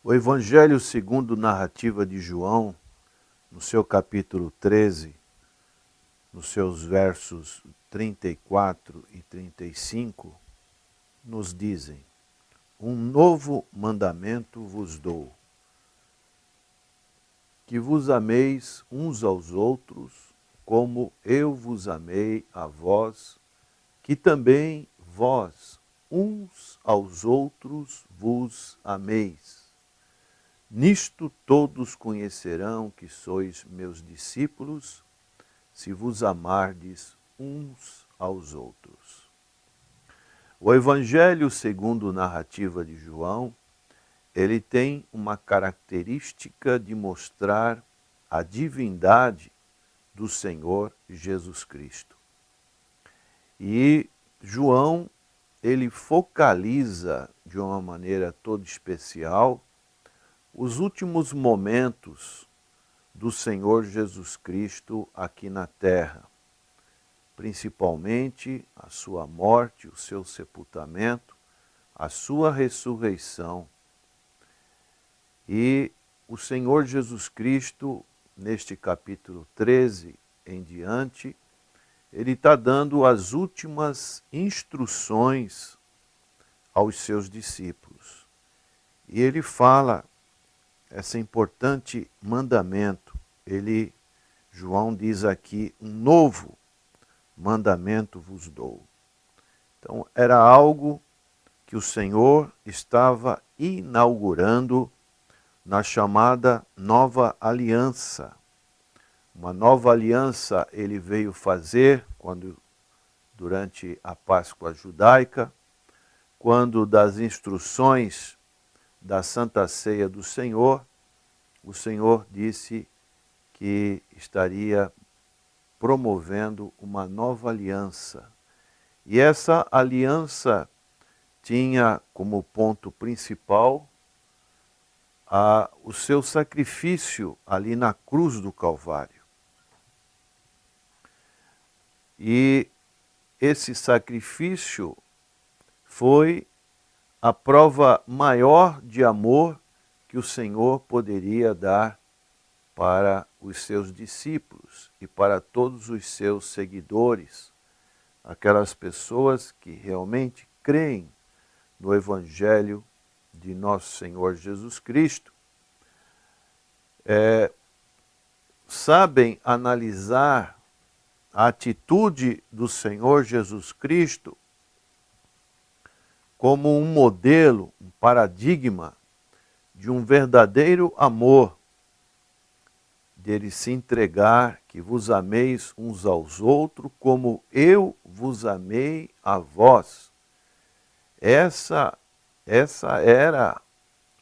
O Evangelho segundo narrativa de João, no seu capítulo 13, nos seus versos 34 e 35, nos dizem: um novo mandamento vos dou, que vos ameis uns aos outros, como eu vos amei a vós, que também vós uns aos outros vos ameis. Nisto todos conhecerão que sois meus discípulos, se vos amardes uns aos outros. O Evangelho segundo narrativa de João, ele tem uma característica de mostrar a divindade do Senhor Jesus Cristo. E João, ele focaliza de uma maneira toda especial os últimos momentos do Senhor Jesus Cristo aqui na terra, principalmente a sua morte, o seu sepultamento, a sua ressurreição. E o Senhor Jesus Cristo, neste capítulo 13 em diante, ele está dando as últimas instruções aos seus discípulos. E ele fala esse importante mandamento. João diz aqui, um novo mandamento vos dou. Então, era algo que o Senhor estava inaugurando na chamada Nova Aliança. Uma nova aliança ele veio fazer durante a Páscoa judaica, quando das instruções da Santa Ceia do Senhor, o Senhor disse que estaria promovendo uma nova aliança. E essa aliança tinha como ponto principal o seu sacrifício ali na cruz do Calvário. E esse sacrifício foi a prova maior de amor que o Senhor poderia dar para os seus discípulos e para todos os seus seguidores, aquelas pessoas que realmente creem no Evangelho de nosso Senhor Jesus Cristo, sabem analisar a atitude do Senhor Jesus Cristo como um modelo, um paradigma de um verdadeiro amor, dele se entregar, que vos ameis uns aos outros, como eu vos amei a vós. Essa era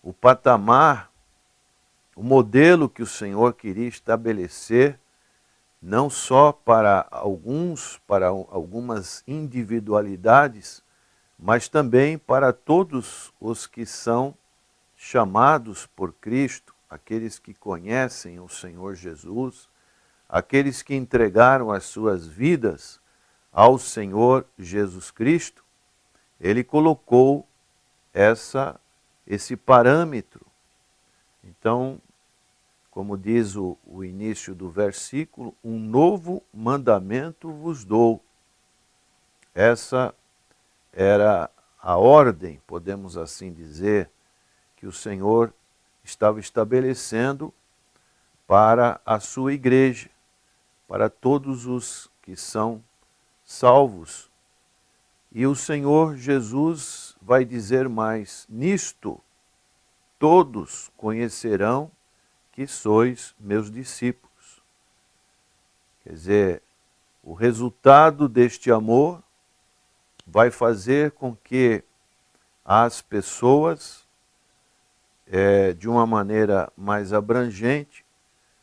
o patamar, o modelo que o Senhor queria estabelecer, não só para algumas individualidades, mas também para todos os que são chamados por Cristo, aqueles que conhecem o Senhor Jesus, aqueles que entregaram as suas vidas ao Senhor Jesus Cristo. Ele colocou esse parâmetro. Então, como diz o início do versículo, um novo mandamento vos dou. Essa era a ordem, podemos assim dizer, que o Senhor estava estabelecendo para a sua igreja, para todos os que são salvos. E o Senhor Jesus vai dizer mais: nisto todos conhecerão que sois meus discípulos. Quer dizer, o resultado deste amor vai fazer com que as pessoas, de uma maneira mais abrangente,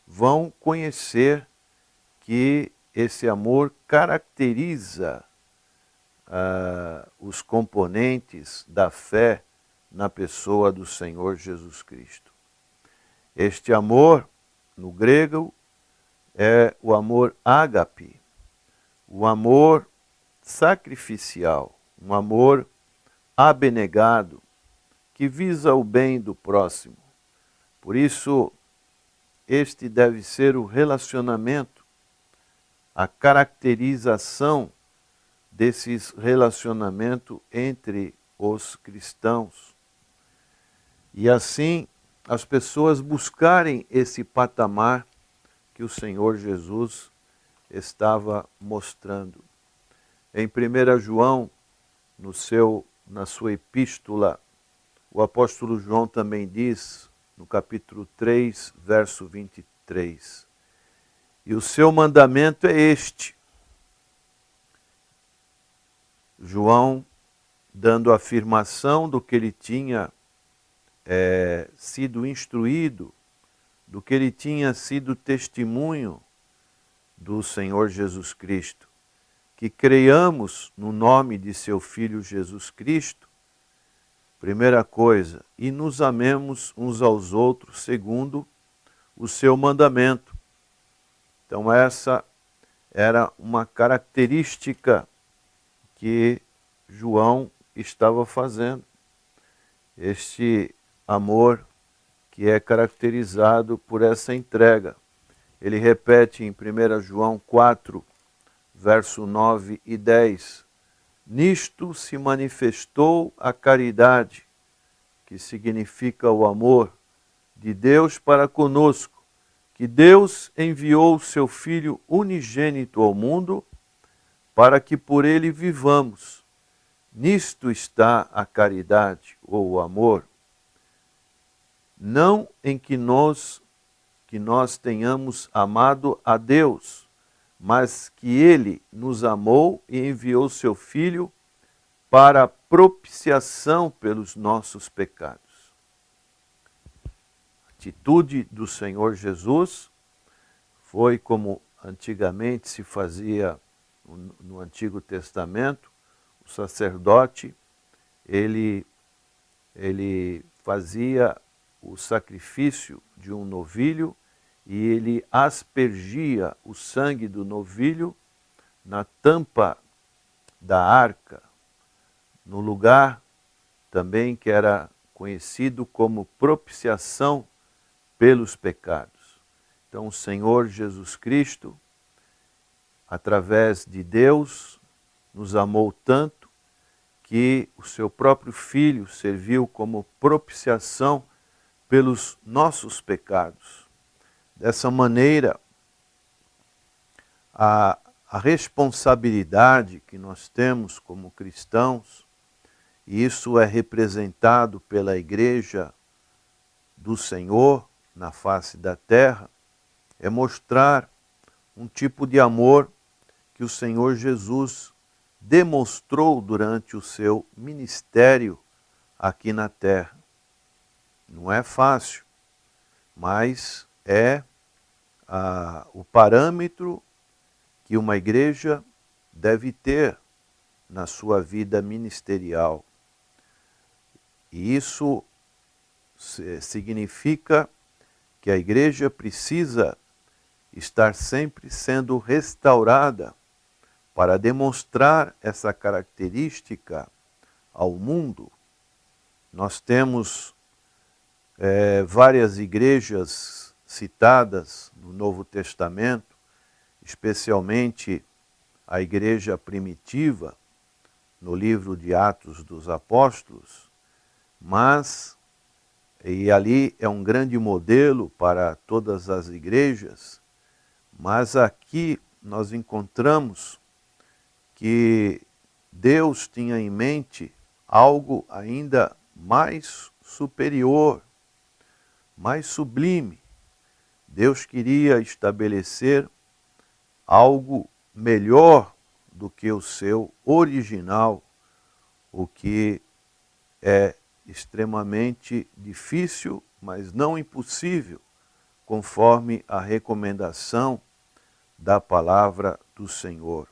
vão conhecer que esse amor caracteriza os componentes da fé na pessoa do Senhor Jesus Cristo. Este amor, no grego, é o amor ágape, o amor sacrificial, um amor abnegado, que visa o bem do próximo. Por isso, este deve ser o relacionamento, a caracterização desses relacionamentos entre os cristãos. E assim, as pessoas buscarem esse patamar que o Senhor Jesus estava mostrando. Em 1 João, na sua epístola, o apóstolo João também diz, no capítulo 3, verso 23, e o seu mandamento é este. João dando afirmação do que ele tinha sido instruído, do que ele tinha sido testemunho do Senhor Jesus Cristo, que creiamos no nome de seu Filho Jesus Cristo, primeira coisa, e nos amemos uns aos outros segundo o seu mandamento. Então essa era uma característica que João estava fazendo. Este amor que é caracterizado por essa entrega. Ele repete em 1 João 4, verso 9 e 10, nisto se manifestou a caridade, que significa o amor de Deus para conosco, que Deus enviou o seu Filho unigênito ao mundo, para que por ele vivamos. Nisto está a caridade, ou o amor, não em que nós tenhamos amado a Deus, mas que Ele nos amou e enviou seu Filho para a propiciação pelos nossos pecados. A atitude do Senhor Jesus foi como antigamente se fazia no Antigo Testamento. O sacerdote, ele fazia o sacrifício de um novilho e ele aspergia o sangue do novilho na tampa da arca, no lugar também que era conhecido como propiciação pelos pecados. Então o Senhor Jesus Cristo, através de Deus, nos amou tanto que o seu próprio Filho serviu como propiciação pelos nossos pecados. Dessa maneira, a responsabilidade que nós temos como cristãos, e isso é representado pela Igreja do Senhor na face da terra, é mostrar um tipo de amor que o Senhor Jesus demonstrou durante o seu ministério aqui na terra. Não é fácil, mas é o parâmetro que uma igreja deve ter na sua vida ministerial. E isso significa que a igreja precisa estar sempre sendo restaurada para demonstrar essa característica ao mundo. Nós temos várias igrejas citadas no Novo Testamento, especialmente a igreja primitiva, no livro de Atos dos Apóstolos, e ali é um grande modelo para todas as igrejas, mas aqui nós encontramos que Deus tinha em mente algo ainda mais superior, mais sublime. Deus queria estabelecer algo melhor do que o seu original, o que é extremamente difícil, mas não impossível, conforme a recomendação da palavra do Senhor.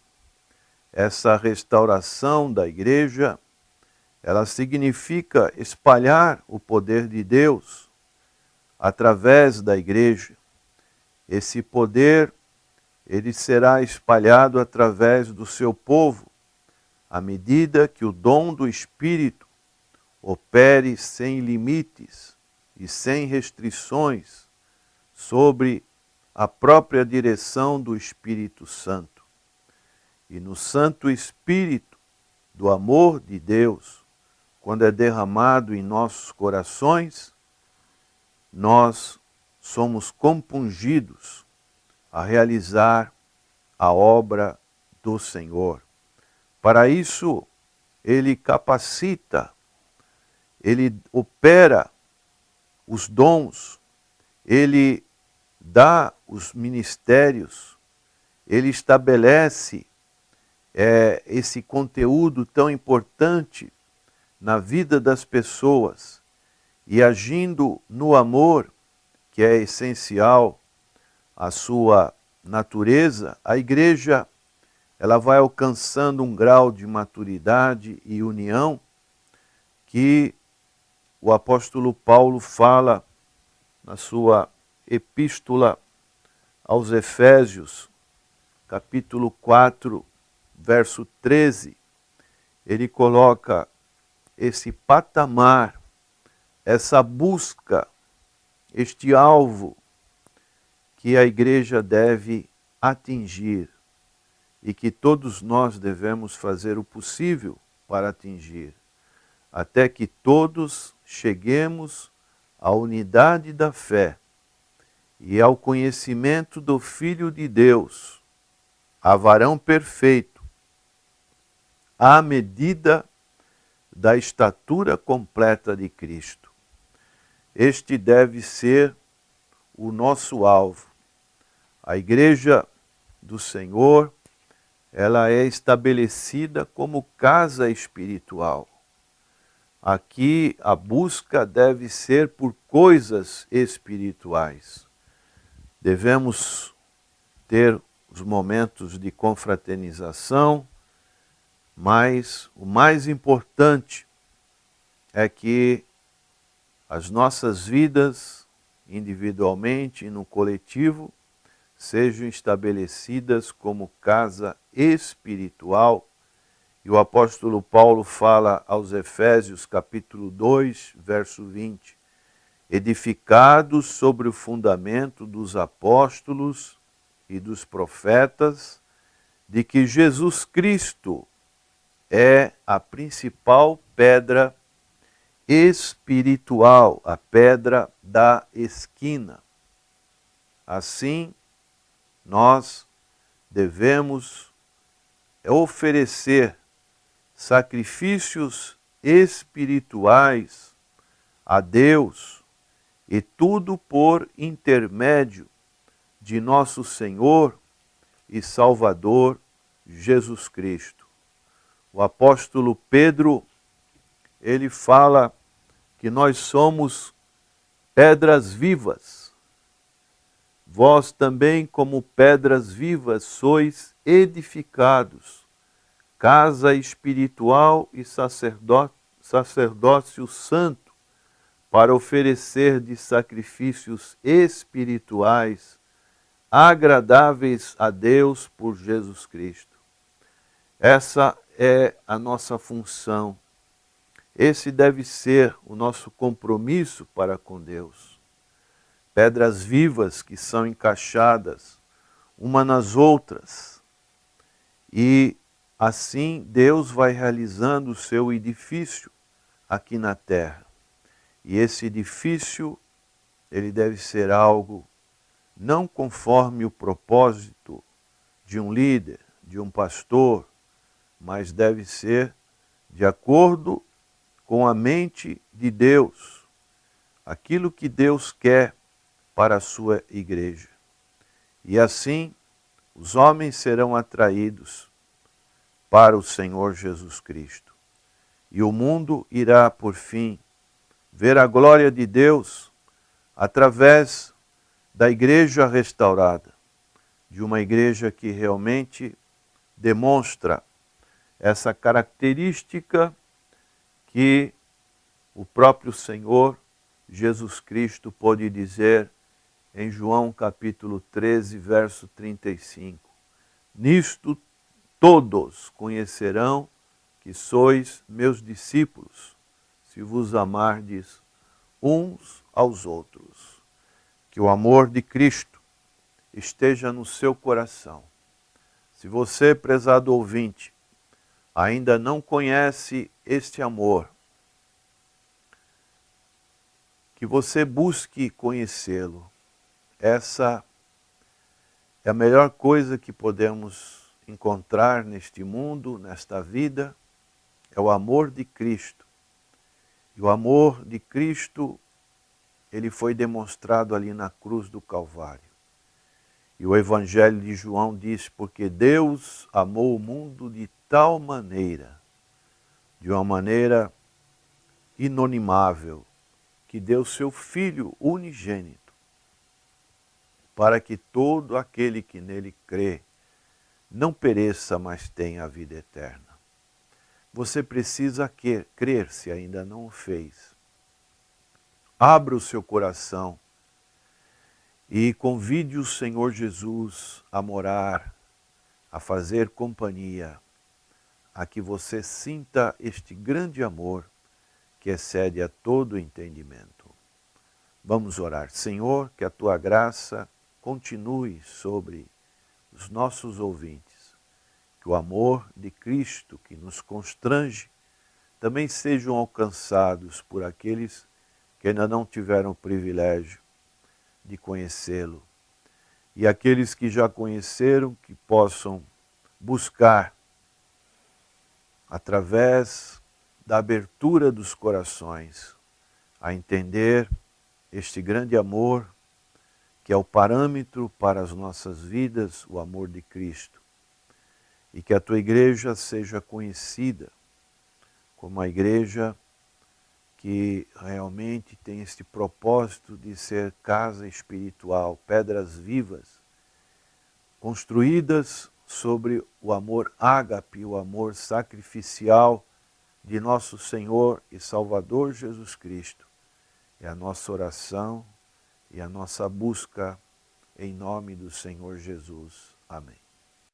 Essa restauração da igreja, ela significa espalhar o poder de Deus através da igreja. Esse poder, ele será espalhado através do seu povo, à medida que o dom do Espírito opere sem limites e sem restrições sobre a própria direção do Espírito Santo. E no Santo Espírito do amor de Deus, quando é derramado em nossos corações, nós somos compungidos a realizar a obra do Senhor. Para isso, Ele capacita, Ele opera os dons, Ele dá os ministérios, Ele estabelece esse conteúdo tão importante na vida das pessoas e agindo no amor, que é essencial à sua natureza, a igreja ela vai alcançando um grau de maturidade e união que o apóstolo Paulo fala na sua epístola aos Efésios, capítulo 4, verso 13. Ele coloca esse patamar, essa busca, este alvo que a igreja deve atingir e que todos nós devemos fazer o possível para atingir, até que todos cheguemos à unidade da fé e ao conhecimento do Filho de Deus, a varão perfeito, à medida da estatura completa de Cristo. Este deve ser o nosso alvo. A igreja do Senhor, ela é estabelecida como casa espiritual. Aqui a busca deve ser por coisas espirituais. Devemos ter os momentos de confraternização, mas o mais importante é que as nossas vidas, individualmente e no coletivo, sejam estabelecidas como casa espiritual. E o apóstolo Paulo fala aos Efésios, capítulo 2, verso 20, edificados sobre o fundamento dos apóstolos e dos profetas, de que Jesus Cristo é a principal pedra espiritual, a pedra da esquina. Assim, nós devemos oferecer sacrifícios espirituais a Deus, e tudo por intermédio de nosso Senhor e Salvador Jesus Cristo. O apóstolo Pedro, ele fala que nós somos pedras vivas. Vós também, como pedras vivas, sois edificados, casa espiritual e sacerdócio santo, para oferecer de sacrifícios espirituais agradáveis a Deus por Jesus Cristo. Essa é a nossa função. Esse deve ser o nosso compromisso para com Deus. Pedras vivas que são encaixadas uma nas outras. E assim Deus vai realizando o seu edifício aqui na terra. E esse edifício, ele deve ser algo não conforme o propósito de um líder, de um pastor, mas deve ser de acordo com a mente de Deus, aquilo que Deus quer para a sua igreja. E assim, os homens serão atraídos para o Senhor Jesus Cristo. E o mundo irá, por fim, ver a glória de Deus através da igreja restaurada, de uma igreja que realmente demonstra essa característica que o próprio Senhor Jesus Cristo pode dizer em João capítulo 13, verso 35. Nisto todos conhecerão que sois meus discípulos, se vos amardes uns aos outros. Que o amor de Cristo esteja no seu coração. Se você, prezado ouvinte, ainda não conhece este amor, que você busque conhecê-lo. Essa é a melhor coisa que podemos encontrar neste mundo, nesta vida, é o amor de Cristo. E o amor de Cristo, ele foi demonstrado ali na cruz do Calvário. E o Evangelho de João diz, porque Deus amou o mundo de tal maneira, de uma maneira inonimável, que deu seu Filho unigênito, para que todo aquele que nele crê não pereça, mas tenha a vida eterna. Você precisa crer, se ainda não o fez. Abra o seu coração e convide o Senhor Jesus a morar, a fazer companhia, a que você sinta este grande amor que excede a todo entendimento. Vamos orar. Senhor, que a Tua graça continue sobre os nossos ouvintes, que o amor de Cristo que nos constrange também sejam alcançados por aqueles que ainda não tiveram o privilégio de conhecê-lo. E aqueles que já conheceram, que possam buscar, através da abertura dos corações, a entender este grande amor, que é o parâmetro para as nossas vidas, o amor de Cristo. E que a Tua igreja seja conhecida como a igreja que realmente tem este propósito de ser casa espiritual, pedras vivas, construídas sobre o amor ágape, o amor sacrificial de nosso Senhor e Salvador Jesus Cristo. É a nossa oração e a nossa busca em nome do Senhor Jesus. Amém.